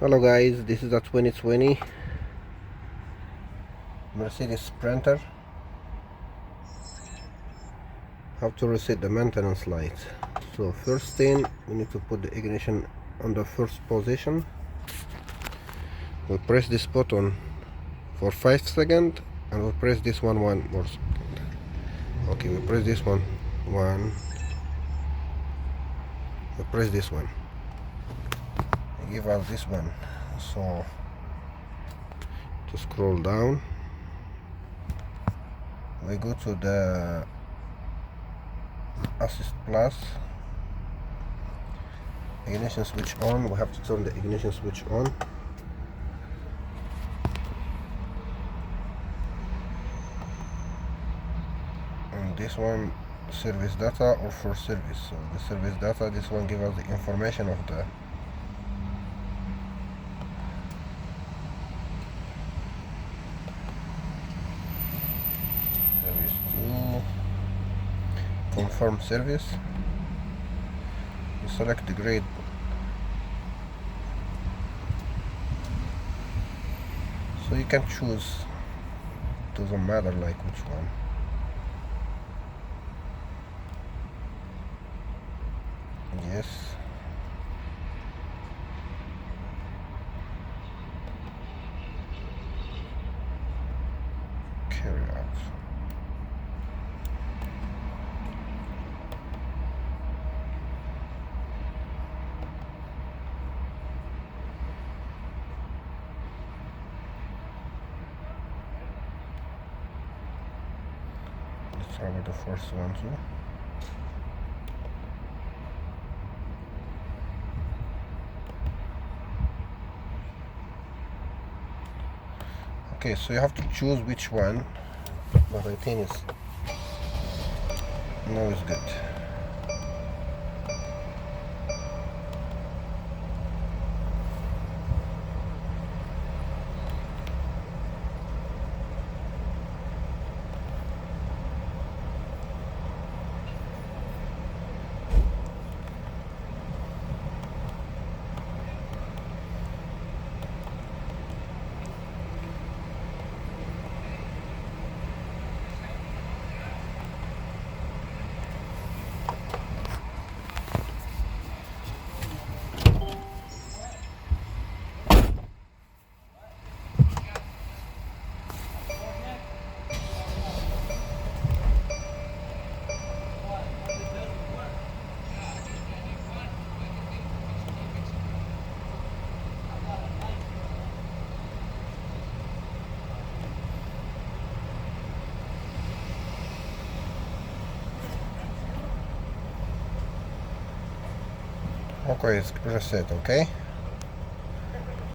Hello guys, this is a 2020 Mercedes Sprinter. How to reset the maintenance light. So first thing, we need to put the ignition on the first position. We press this button for 5 seconds and we'll press this one more second. Okay, we press this one. We press this one. Give us this one. So to scroll down, we go to the assist plus, ignition switch on. We have to turn the ignition switch on. And this one, service data or for service. So the service data, this one gives us the information of the service to confirm service. You select the grade. So you can choose, doesn't matter like which one. Yes. Carry out. Let's try with the first one too. Okay, so you have to choose which one, but I think it's now it's good. Okay, it's reset, okay?